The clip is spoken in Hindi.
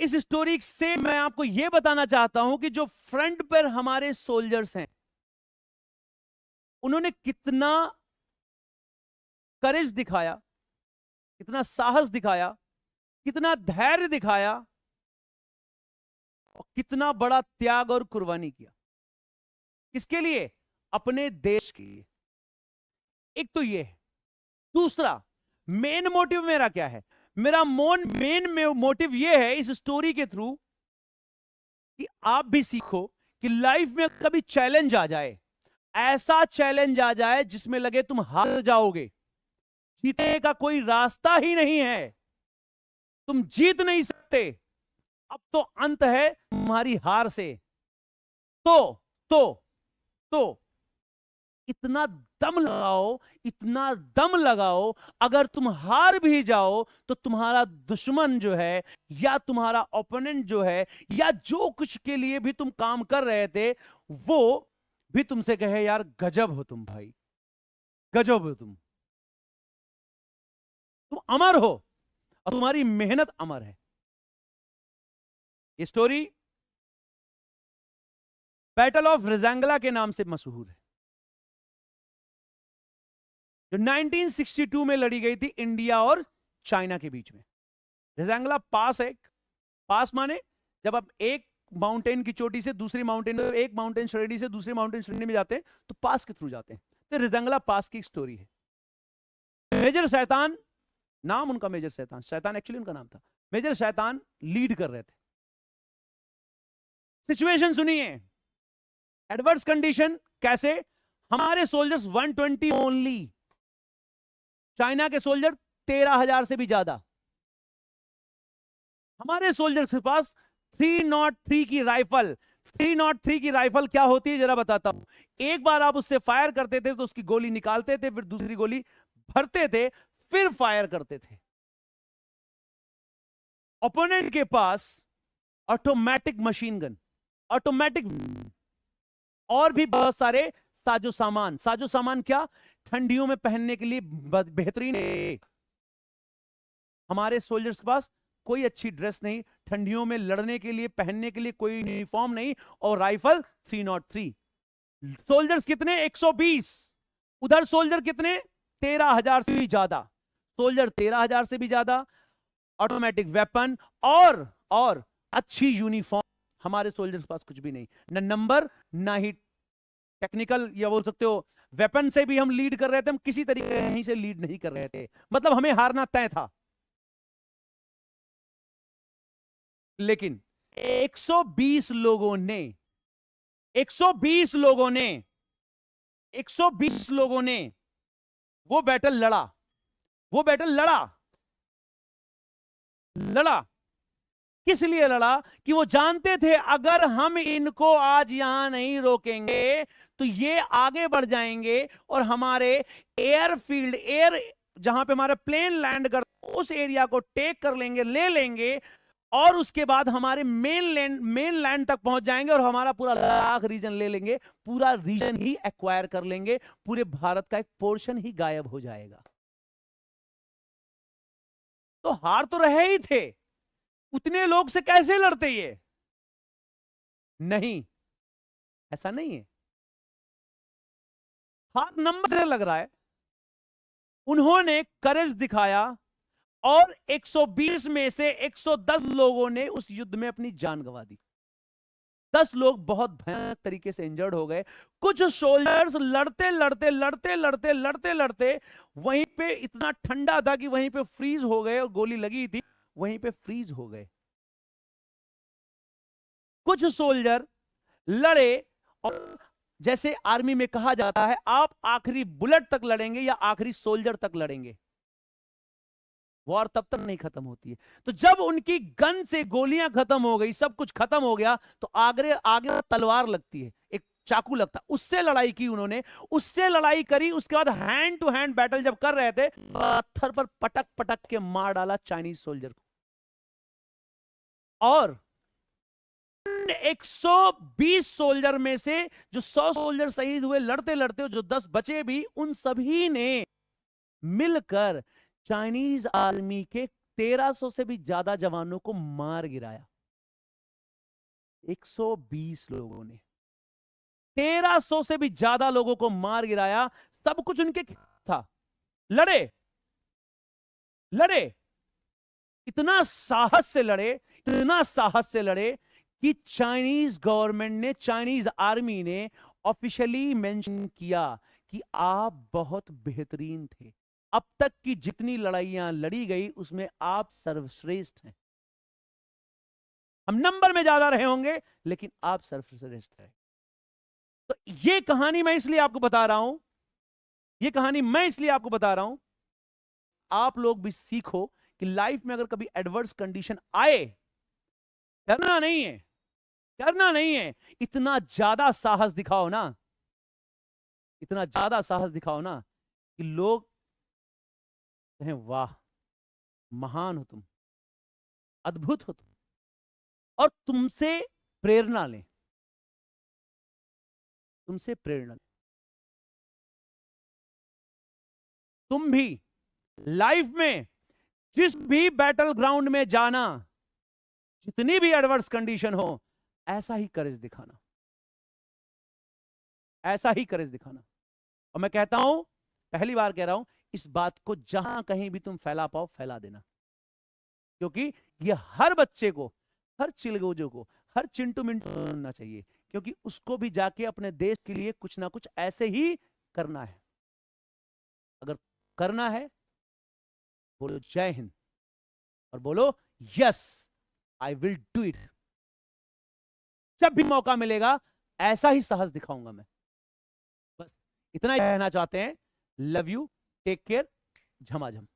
इस स्टोरी से मैं आपको यह बताना चाहता हूं कि जो फ्रंट पर हमारे सोल्जर्स हैं, उन्होंने कितना करेज दिखाया, कितना साहस दिखाया, कितना धैर्य दिखाया और कितना बड़ा त्याग और कुर्बानी किया। किसके लिए? अपने देश के लिए। एक तो ये है। दूसरा, मेन मोटिव मेरा क्या है? मेरा मेन मोटिव ये है इस स्टोरी के थ्रू कि आप भी सीखो कि लाइफ में कभी चैलेंज आ जाए, ऐसा चैलेंज आ जाए जिसमें लगे तुम हार जाओगे, जीतने का कोई रास्ता ही नहीं है, तुम जीत नहीं सकते, अब तो अंत है तुम्हारी हार से, तो इतना दम लगाओ, इतना दम लगाओ, अगर तुम हार भी जाओ तो तुम्हारा दुश्मन जो है या तुम्हारा ओपोनेंट जो है या जो कुछ के लिए भी तुम काम कर रहे थे वो भी तुमसे कहे यार गजब हो तुम भाई, गजब हो तुम अमर हो और तुम्हारी मेहनत अमर है। ये स्टोरी बैटल ऑफ रेजांगला के नाम से मशहूर है, जो 1962 में लड़ी गई थी इंडिया और चाइना के बीच में। रेजांगला पास है, पास माने जब आप एक माउंटेन की चोटी से दूसरी माउंटेन, एक माउंटेन श्रेणी से दूसरी माउंटेन श्रेणी में जाते हैं तो पास के थ्रू जाते हैं। तो रेजांगला पास की स्टोरी है। मेजर शैतान, नाम उनका मेजर शैतान, शैतान एक्चुअली उनका नाम था, मेजर शैतान लीड कर रहे थे। सिचुएशन सुनिए, एडवर्स कंडीशन कैसे? हमारे सोल्जर्स 120 ओनली, चाइना के सोल्जर 13,000 से भी ज्यादा। हमारे सोल्जर्स के पास 303 की राइफल। 303 की राइफल क्या होती है जरा बताता हूं। एक बार आप उससे फायर करते थे तो उसकी गोली निकालते थे, फिर दूसरी गोली भरते थे, फिर फायर करते थे। ओपोनेंट के पास ऑटोमेटिक मशीन गन, ऑटोमेटिक और भी बहुत सारे साजो सामान। साजो सामान क्या? ठंडियों में पहनने के लिए बेहतरीन है। हमारे सोल्जर्स के पास कोई अच्छी ड्रेस नहीं, ठंडियों में लड़ने के लिए पहनने के लिए कोई यूनिफॉर्म नहीं, और राइफल 303। सोल्जर्स कितने? 120। उधर सोल्जर कितने? 13,000 से भी ज्यादा। सोल्जर 13,000 से भी ज्यादा, ऑटोमेटिक वेपन और अच्छी यूनिफॉर्म। हमारे सोल्जर्स के पास कुछ भी नहीं, ना नंबर ना ही टेक्निकल, या बोल सकते हो वेपन से भी हम लीड कर रहे थे, हम किसी तरीके यहीं से लीड नहीं कर रहे थे, मतलब हमें हारना तय था। लेकिन 120 लोगों ने 120 लोगों ने 120 लोगों ने वो बैटल लड़ा। वो बैटल लड़ा किस लिए लड़ा? कि वो जानते थे अगर हम इनको आज यहां नहीं रोकेंगे तो ये आगे बढ़ जाएंगे और हमारे एयरफील्ड, एयर जहां पे हमारे प्लेन लैंड कर, उस एरिया को टेक कर लेंगे, ले लेंगे, और उसके बाद हमारे मेन लैंड तक पहुंच जाएंगे और हमारा पूरा लद्दाख रीजन ले लेंगे, पूरा रीजन ही एक्वायर कर लेंगे, पूरे भारत का एक पोर्शन ही गायब हो जाएगा। तो हार तो रहे ही थे, उतने लोग से कैसे लड़ते ये? नहीं, ऐसा नहीं है। हार नंबर से लग रहा है। उन्होंने करेज दिखाया और 120 में से 110 लोगों ने उस युद्ध में अपनी जान गंवा दी। 10 लोग बहुत भयानक तरीके से इंजर्ड हो गए। कुछ सोल्जर्स लड़ते वहीं पे इतना ठंडा था कि वहीं पे फ्रीज हो गए, और गोली लगी थी वहीं पे फ्रीज हो गए। कुछ सोल्जर लड़े, और जैसे आर्मी में कहा जाता है आप आखिरी बुलेट तक लड़ेंगे या आखिरी सोल्जर तक लड़ेंगे, वॉर तब तक नहीं खत्म होती है। तो जब उनकी गन से गोलियां खत्म हो गई, सब कुछ खत्म हो गया, तो आगे तलवार लगती है, एक चाकू लगता, उससे लड़ाई की उन्होंने, उससे लड़ाई करी। उसके बाद हैंड टू हैंड बैटल जब कर रहे थे, पत्थर पर पटक पटक के मार डाला चाइनीज सोल्जर को। और 120 सोल्जर में से जो 100 सोल्जर शहीद हुए लड़ते लड़ते, जो 10 बचे भी, उन सभी ने मिलकर चाइनीज आर्मी के 1300 से भी ज्यादा जवानों को मार गिराया। 120 लोगों ने 1300 से भी ज्यादा लोगों को मार गिराया। सब कुछ उनके था। लड़े लड़े, इतना साहस से लड़े, इतना साहस से लड़े कि चाइनीज गवर्नमेंट ने, चाइनीज आर्मी ने ऑफिशियली मेंशन किया कि आप बहुत बेहतरीन थे। अब तक की जितनी लड़ाइयां लड़ी गई उसमें आप सर्वश्रेष्ठ हैं। हम नंबर में ज्यादा रहे होंगे लेकिन आप सर्वश्रेष्ठ हैं। तो ये कहानी मैं इसलिए आपको बता रहा हूं, ये कहानी मैं इसलिए आपको बता रहा हूं, आप लोग भी सीखो कि लाइफ में अगर कभी एडवर्स कंडीशन आए, डरना नहीं है, करना नहीं है, इतना ज्यादा साहस दिखाओ ना, इतना ज्यादा साहस दिखाओ ना कि लोग कहें वाह महान हो तुम, अद्भुत हो तुम, और तुमसे प्रेरणा लें, तुमसे प्रेरणा लें। तुम भी लाइफ में जिस भी बैटल ग्राउंड में जाना, जितनी भी एडवर्स कंडीशन हो, ऐसा ही करेज दिखाना, ऐसा ही करेज दिखाना। और मैं कहता हूं, पहली बार कह रहा हूं, इस बात को जहां कहीं भी तुम फैला पाओ फैला देना, क्योंकि यह हर बच्चे को, हर चिलगोजो को, हर चिंटू मिंटू बनना चाहिए, क्योंकि उसको भी जाके अपने देश के लिए कुछ ना कुछ ऐसे ही करना है। अगर करना है, बोलो जय हिंद और बोलो yes I will do it. जब भी मौका मिलेगा ऐसा ही साहस दिखाऊंगा मैं। बस इतना ही कहना चाहते हैं। लव यू, टेक केयर, झमाझम।